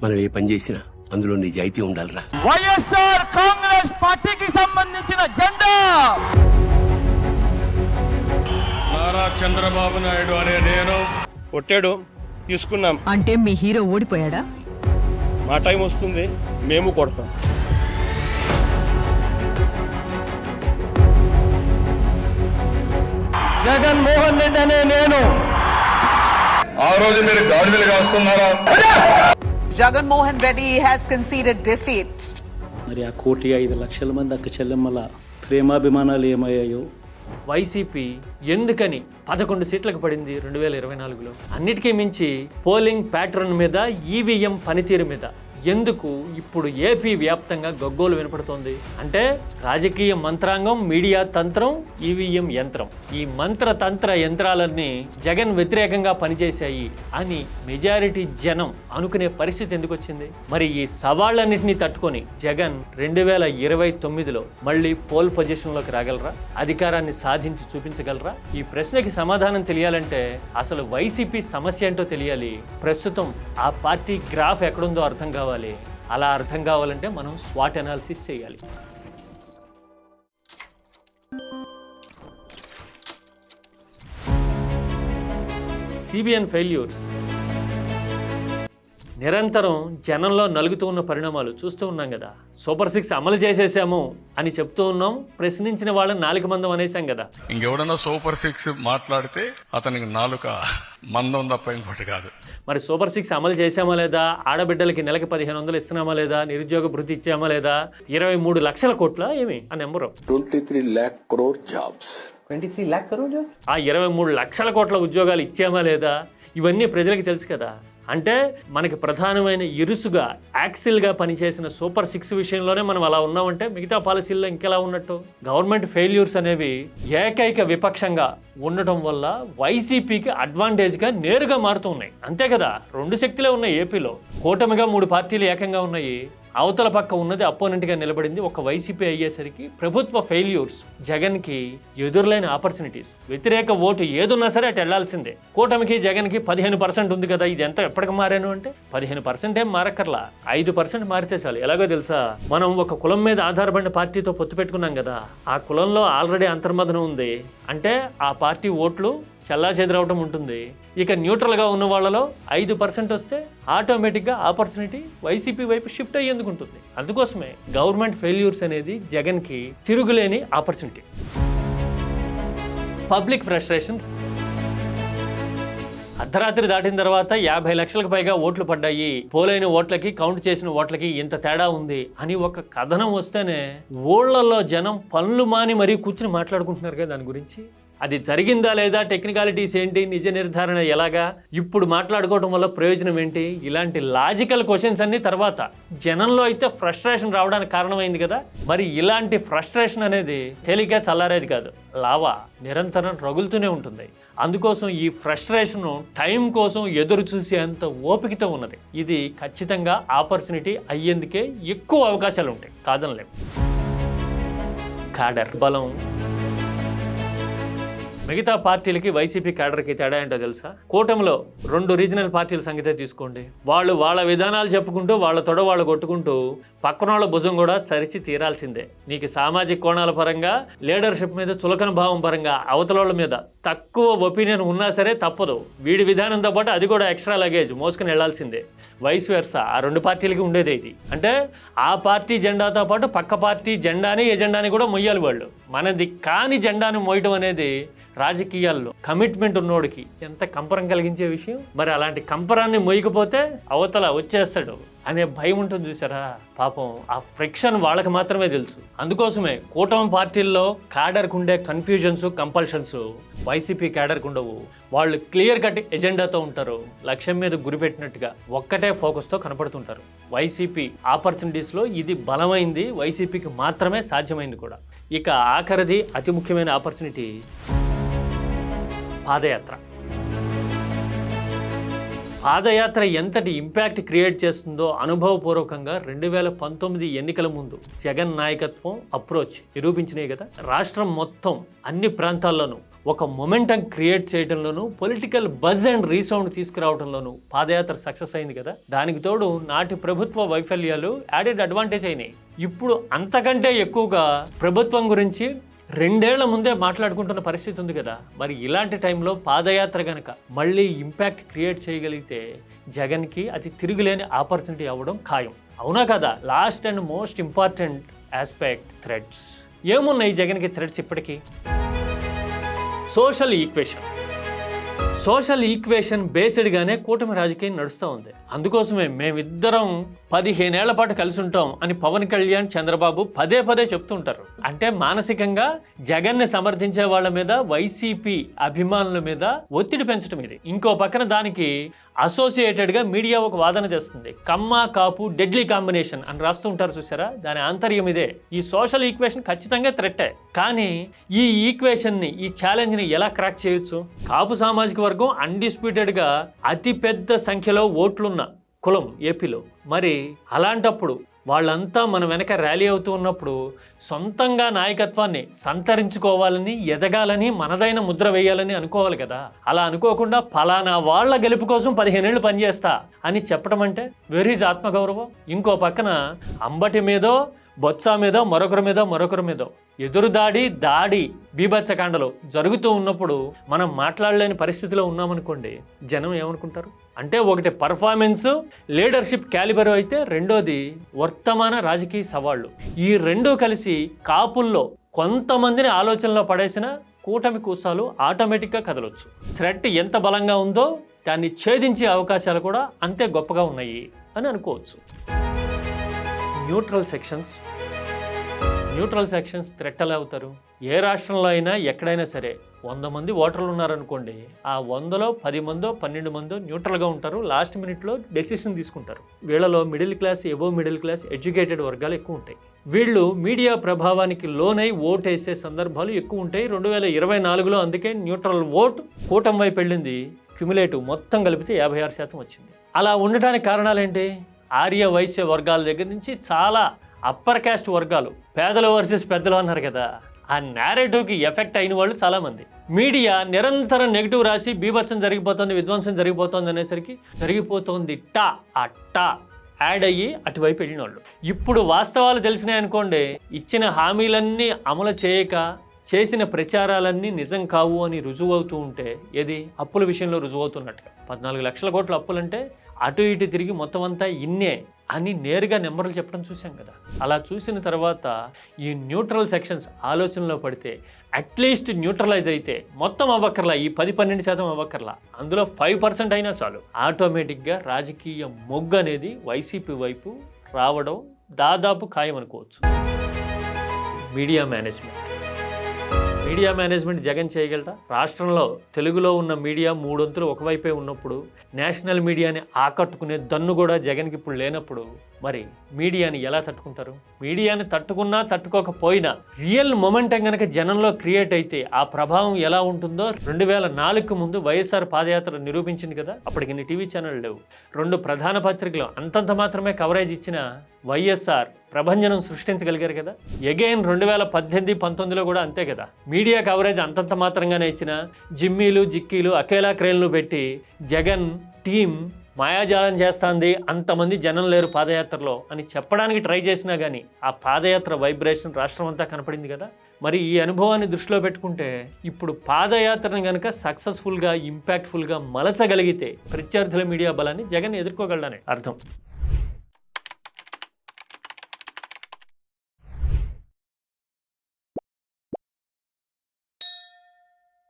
మనం ఏ పని చేసినా అందులో నిజాయితీ ఉండాలిరా. వైఎస్ఆర్ కాంగ్రెస్ పార్టీకి సంబంధించిన జెండా నారా చంద్రబాబు నాయుడు అనే నేను కొట్టాడు, తీసుకున్నాం. అంటే మీ హీరో ఓడిపోయాడా? మా టైం వస్తుంది, మేము కొడతాం. జగన్మోహన్ రెడ్డి అనే నేను. ఆ రోజు మీరు గాడిదలు కాస్తున్నారా? Jaganmohan Reddy has conceded defeat. మరి ఆ 1,05,00,000 మంది అక్క చెల్లెమ్మల ప్రేమాభిమానాలు ఏమయ్యాయో. వైసీపీ ఎందుకని 11 సీట్లకు పడింది 2024లో? అన్నిటికీ మించి పోలింగ్ ప్యాటర్న్ మీద, ఈవీఎం పనితీరు మీద ఎందుకు ఇప్పుడు ఏపీ వ్యాప్తంగా గగ్గోలు వినపడుతోంది అంటే రాజకీయ మంత్రాంగం, మీడియా తంత్రం, ఈవీఎం యంత్రం, ఈ మంత్ర తంత్ర యంత్రాలన్నీ జగన్ వ్యతిరేకంగా పనిచేశాయి అని మెజారిటీ జనం అనుకునే పరిస్థితి ఎందుకు వచ్చింది? మరి ఈ సవాళ్ళన్నింటినీ తట్టుకొని జగన్ 2029లో మళ్ళీ పోల్ పొజిషన్లోకి రాగలరా? అధికారాన్ని సాధించి చూపించగలరా? ఈ ప్రశ్నకి సమాధానం తెలియాలంటే అసలు వైసీపీ సమస్య ఏంటో తెలియాలి. ప్రస్తుతం ఆ పార్టీ గ్రాఫ్ ఎక్కడుందో అర్థం కావాలి. అలా అర్థం కావాలంటే మనం స్వాట్ అనాలిసిస్ చేయాలి. సిబిఎన్ ఫెయిల్యూర్స్ నిరంతరం జనంలో నలుగుతూ ఉన్న పరిణామాలు చూస్తూ ఉన్నాం కదా. సూపర్ 6 అమలు చేసేసాము అని చెప్తూ ఉన్నాం, ప్రశ్నించిన వాళ్ళని నాలుక మందం అనేసాం కదా. ఇంకెవడన్నా సూపర్ 6 మాట్లాడితే అతనికి నాలుక మందం తప్ప ఇంకోటి కాదు. మరి సూపర్ 6 అమలు చేసామా లేదా? ఆడబిడ్డలకి నెలకి 1500 ఇస్తున్నామా లేదా? నిరుద్యోగ భృతి ఇచ్చామా లేదా? 23 లక్షల కోట్ల ఏమి ఆ number? 23 lakh crore jobs. 23 lakh crore. ఆ 23 లక్షల కోట్ల ఉద్యోగాలు ఇచ్చామా లేదా? ఇవన్నీ ప్రజలకు తెలుసు కదా. అంటే మనకి ప్రధానమైన ఇరుసుగా, యాక్సిల్గా పనిచేసిన సూపర్ 6 విషయంలోనే మనం అలా ఉన్నామంటే మిగతా పాలసీల్లో ఇంకెలా ఉన్నట్టు? గవర్నమెంట్ ఫెయిల్యూర్స్ అనేవి ఏకైక విపక్షంగా ఉండటం వల్ల వైసీపీకి అడ్వాంటేజ్గా నేరుగా మారుతూ ఉన్నాయి. అంతే కదా, 2 శక్తులే ఉన్నాయి ఏపీలో. కూటమిగా 3 పార్టీలు ఏకంగా ఉన్నాయి. అవతల పక్క ఉన్నది అపోనెంట్గా నిలబడింది ఒక వైసీపీ అయ్యేసరికి ప్రభుత్వ ఫెయిల్యూర్స్ జగన్కి ఎదురులేని ఆపర్చునిటీస్. వ్యతిరేక ఓటు ఏదున్నా సరే అటు వెళ్లాల్సిందే. కూటమికి జగన్కి 15% ఉంది కదా. ఇది ఎంత ఎప్పటికి మారాను అంటే 15% ఏం మారక్కర్లా, 5% మారితే చాలు. ఎలాగో తెలుసా, మనం ఒక కులం మీద ఆధారపడిన పార్టీతో పొత్తు పెట్టుకున్నాం కదా. ఆ కులంలో ఆల్రెడీ అంతర్మదనం ఉంది అంటే ఆ పార్టీ ఓట్లు చల్లా చెదరవటం ఉంటుంది. ఇక న్యూట్రల్గా ఉన్న వాళ్ళలో 5% వస్తే ఆటోమేటిక్గా ఆపర్చునిటీ వైసీపీ వైపు షిఫ్ట్ అయ్యేందుకు ఉంటుంది. అందుకోసమే గవర్నమెంట్ ఫెయిల్యూర్స్ అనేది జగన్కి తిరుగులేని ఆపర్చునిటీ. Public frustration. అర్ధరాత్రి దాటిన తర్వాత 50 లక్షలకు పైగా ఓట్లు పడ్డాయి, పోలైన ఓట్లకి కౌంట్ చేసిన ఓట్లకి ఇంత తేడా ఉంది అని ఒక కథనం వస్తేనే ఊళ్ళల్లో జనం పనులు మాని మరీ కూర్చుని మాట్లాడుకుంటున్నారు కదా దాని గురించి. అది జరిగిందా లేదా, టెక్నికాలిటీస్ ఏంటి, నిజ నిర్ధారణ ఎలాగా, ఇప్పుడు మాట్లాడుకోవడం వల్ల ప్రయోజనం ఏంటి, ఇలాంటి లాజికల్ క్వశ్చన్స్ అన్ని తర్వాత. జనంలో అయితే ఫ్రస్ట్రేషన్ రావడానికి కారణమైంది కదా. మరి ఇలాంటి ఫ్రస్ట్రేషన్ అనేది తేలిగ్గా చల్లారేది కాదు, లావా నిరంతరం రగులుతూనే ఉంటుంది. అందుకోసం ఈ ఫ్రస్ట్రేషన్ టైం కోసం ఎదురు చూసేంత ఓపికతో ఉన్నది. ఇది ఖచ్చితంగా ఆపర్చునిటీ అయ్యేందుకే ఎక్కువ అవకాశాలు ఉంటాయి, కాదనలేము. క్యాడర్ బలం. మిగతా పార్టీలకి వైసీపీ క్యాడర్కి తేడా ఏంటో తెలుసా? కూటమిలో 2 రీజనల్ పార్టీల సంగతే తీసుకోండి. వాళ్ళు వాళ్ళ విధానాలు చెప్పుకుంటూ వాళ్ళ తొడ వాళ్ళు కొట్టుకుంటూ పక్కన వాళ్ళ భుజం కూడా చరిచి తీరాల్సిందే. నీకు సామాజిక కోణాల పరంగా, లీడర్షిప్ మీద చులకన భావం పరంగా అవతల మీద తక్కువ ఒపీనియన్ ఉన్నా సరే తప్పదు. వీడి విధానంతో పాటు అది కూడా ఎక్స్ట్రా లగేజ్ మోసుకుని వెళ్లాల్సిందే. వైస్ వెర్సా ఆ 2 పార్టీలకి ఉండేది ఇది. అంటే ఆ పార్టీ జెండాతో పాటు పక్క పార్టీ జెండాని, ఎజెండాని కూడా మొయ్యాలి వాళ్ళు. మనది కాని జెండాని మోయటం అనేది రాజకీయాల్లో కమిట్మెంట్ ఉన్నోడికి ఎంత కంపరం కలిగించే విషయం. మరి అలాంటి కంపరాన్ని మోయకపోతే అవతల వచ్చేస్తాడు అనే భయం ఉంటుంది చూసారా. పాపం ఆ ఫ్రిక్షన్ వాళ్ళకి మాత్రమే తెలుసు. అందుకోసమే కూటమి పార్టీల్లో క్యాడర్కు ఉండే కన్ఫ్యూజన్స్, కంపల్షన్స్ వైసీపీ క్యాడర్కు ఉండవు. వాళ్ళు క్లియర్ కట్ ఎజెండాతో ఉంటారు, లక్ష్యం మీద గురిపెట్టినట్టుగా ఒక్కటే ఫోకస్తో కనపడుతుంటారు. వైసీపీ ఆపర్చునిటీస్లో ఇది బలమైంది, వైసీపీకి మాత్రమే సాధ్యమైంది కూడా. ఇక ఆఖరిది అతి ముఖ్యమైన ఆపర్చునిటీ పాదయాత్ర. పాదయాత్ర ఎంతటి ఇంపాక్ట్ క్రియేట్ చేస్తుందో అనుభవపూర్వకంగా 2019 ఎన్నికల ముందు జగన్ నాయకత్వం, అప్రోచ్ నిరూపించినాయి కదా. రాష్ట్రం మొత్తం అన్ని ప్రాంతాల్లోనూ ఒక మొమెంటం క్రియేట్ చేయడంలోనూ పొలిటికల్ బజ్ అండ్ రీసౌండ్ తీసుకురావడంలోనూ పాదయాత్ర సక్సెస్ అయింది కదా. దానికి తోడు నాటి ప్రభుత్వ వైఫల్యాలు యాడెడ్ అడ్వాంటేజ్ అయినాయి. ఇప్పుడు అంతకంటే ఎక్కువగా ప్రభుత్వం గురించి 2 ఏళ్ల ముందే మాట్లాడుకుంటున్న పరిస్థితి ఉంది కదా. మరి ఇలాంటి టైంలో పాదయాత్ర గనక మళ్ళీ ఇంపాక్ట్ క్రియేట్ చేయగలిగితే జగన్కి అది తిరుగులేని ఆపర్చునిటీ అవ్వడం ఖాయం. అవునా కదా? Last and most important aspect, threads. ఏమున్నాయి జగన్కి థ్రెడ్స్ ఇప్పటికీ? సోషల్ ఈక్వేషన్ బేస్డ్గానే కూటమి రాజకీయం నడుస్తూ ఉంది. అందుకోసమే మేమిద్దరం 15 ఏళ్ల పాటు కలిసి ఉంటాం అని పవన్ కళ్యాణ్, చంద్రబాబు పదే చెప్తుంటారు. అంటే మానసికంగా జగన్ని సమర్థించే వాళ్ళ మీద, వైసీపీ అభిమానుల మీద ఒత్తిడి పెంచడం ఇది. ఇంకో పక్కన దానికి అసోసియేటెడ్గా మీడియా ఒక వాదన చేస్తుంది. కమ్మ కాపు డెడ్లీ కాంబినేషన్ అని రాస్తూ ఉంటారు చూసారా, దాని ఆంతర్యం ఇదే. ఈ సోషల్ ఈక్వేషన్ ఖచ్చితంగా థ్రెట్టే. కానీ ఈ ఈక్వేషన్ని, ఈ ఛాలెంజ్ని ఎలా క్రాక్ చేయొచ్చు? కాపు సామాజిక వర్గం అన్డిస్ప్యూటెడ్గా అతిపెద్ద సంఖ్యలో ఓట్లున్న కులం ఏపీలో. మరి అలాంటప్పుడు వాళ్ళంతా మన వెనక ర్యాలీ అవుతూ ఉన్నప్పుడు సొంతంగా నాయకత్వాన్ని సంతరించుకోవాలని, ఎదగాలని, మనదైన ముద్ర వేయాలని అనుకోవాలి కదా. అలా అనుకోకుండా ఫలానా వాళ్ళ గెలుపు కోసం 15 ఏళ్ళు పనిచేస్తా అని చెప్పడం అంటే వెర్ ఈజ్ ఆత్మగౌరవం? ఇంకో పక్కన అంబటి మీదో, బొత్స మీదో, మరొకరి మీదో ఎదురుదాడి, దాడి, బీభత్సకాండలు జరుగుతూ ఉన్నప్పుడు మనం మాట్లాడలేని పరిస్థితిలో ఉన్నామనుకోండి, జనం ఏమనుకుంటారు? అంటే ఒకటి పర్ఫార్మెన్స్, లీడర్షిప్ క్యాలిబర్ అయితే, రెండోది వర్తమాన రాజకీయ సవాళ్ళు. ఈ రెండూ కలిసి కాపుల్లో కొంతమందిని ఆలోచనలో పడేసిన కూటమి కూసాలు ఆటోమేటిక్గా కదలొచ్చు. థ్రెట్ ఎంత బలంగా ఉందో దాన్ని ఛేదించే అవకాశాలు కూడా అంతే గొప్పగా ఉన్నాయి అని అనుకోవచ్చు. న్యూట్రల్ సెక్షన్స్ థ్రెట్ ఎలా అవుతారు? ఏ రాష్ట్రంలో అయినా, ఎక్కడైనా సరే 100 మంది ఓటర్లు ఉన్నారనుకోండి, ఆ 100లో 10 మందో 12 మందో న్యూట్రల్గా ఉంటారు. లాస్ట్ మినిట్లో డెసిషన్ తీసుకుంటారు. వీళ్ళలో middle class, above middle class, educated వర్గాలు ఎక్కువ ఉంటాయి. వీళ్ళు మీడియా ప్రభావానికి లోనై ఓటేసే సందర్భాలు ఎక్కువ ఉంటాయి. 2024లో అందుకే న్యూట్రల్ ఓట్ కూటమి వైపు వెళ్ళింది. క్యుములేటివ్ మొత్తం కలిపితే 56% వచ్చింది. అలా ఉండడానికి కారణాలేంటి? ఆర్య వైశ్య వర్గాల దగ్గర నుంచి చాలా అప్పర్ క్యాస్ట్ వర్గాలు, పేదలు వర్సెస్ పెద్దలు అన్నారు కదా, ఆ నేరేటివ్కి ఎఫెక్ట్ అయిన వాళ్ళు చాలామంది. మీడియా నిరంతరం నెగిటివ్ రాసి బీభత్సం జరిగిపోతుంది, విధ్వంసం జరిగిపోతుంది అనేసరికి జరిగిపోతుంది ఆ టా యాడ్ అయ్యి అటువైపు వెళ్ళిన వాళ్ళు. ఇప్పుడు వాస్తవాలు తెలిసినాయి అనుకోండి, ఇచ్చిన హామీలన్నీ అమలు చేయక చేసిన ప్రచారాలన్నీ నిజం కావు అని రుజువు అవుతూ ఉంటే, ఏది అప్పుల విషయంలో రుజువు అవుతున్నట్టుగా 14 లక్షల కోట్ల అప్పులంటే అటు ఇటు తిరిగి మొత్తం అంతా ఇన్నే అని నేరుగా నెంబర్లు చెప్పడం చూసాం కదా. అలా చూసిన తర్వాత ఈ న్యూట్రల్ సెక్షన్స్ ఆలోచనలో పడితే అట్లీస్ట్ న్యూట్రలైజ్ అయితే, మొత్తం అవ్వక్కర్లా, ఈ 10-12% అవ్వక్కర్లా, అందులో 5% అయినా చాలు, ఆటోమేటిక్గా రాజకీయ మొగ్గు అనేది వైసీపీ వైపు రావడం దాదాపు ఖాయం అనుకోవచ్చు. మీడియా మేనేజ్మెంట్ జగన్ చేయగలరా? రాష్ట్రంలో తెలుగులో ఉన్న మీడియా 3 వంతులు ఒకవైపే ఉన్నప్పుడు, నేషనల్ మీడియాని ఆకట్టుకునే దన్ను కూడా జగన్కి ఇప్పుడు లేనప్పుడు మరి మీడియాని ఎలా తట్టుకుంటారు? మీడియాని తట్టుకున్నా తట్టుకోకపోయినా రియల్ మొమెంటం కనుక జనంలో క్రియేట్ అయితే ఆ ప్రభావం ఎలా ఉంటుందో 2004కు ముందు వైఎస్ఆర్ పాదయాత్ర నిరూపించింది కదా. అప్పటికి ఇన్ని టీవీ ఛానళ్ళు లేవు. 2 ప్రధాన పత్రికలు అంతంత మాత్రమే కవరేజ్ ఇచ్చిన వైఎస్ఆర్ ప్రభంజనం సృష్టించగలిగారు కదా. ఎగైన్ 2018-19లో కూడా అంతే కదా. మీడియా కవరేజ్ అంతంత మాత్రంగానే ఇచ్చిన జిమ్మీలు, జిక్కీలు, అకేలా క్రేన్లు పెట్టి జగన్ టీం మాయాజాలం చేస్తుంది, అంతమంది జనం లేరు పాదయాత్రలో అని చెప్పడానికి ట్రై చేసినా కానీ ఆ పాదయాత్ర వైబ్రేషన్ రాష్ట్రం అంతా కనపడింది కదా. మరి ఈ అనుభవాన్ని దృష్టిలో పెట్టుకుంటే ఇప్పుడు పాదయాత్రను కనుక సక్సెస్ఫుల్గా, ఇంపాక్ట్ఫుల్గా మలచగలిగితే ప్రత్యర్థుల మీడియా బలాన్ని జగన్ ఎదుర్కోగలడని అర్థం.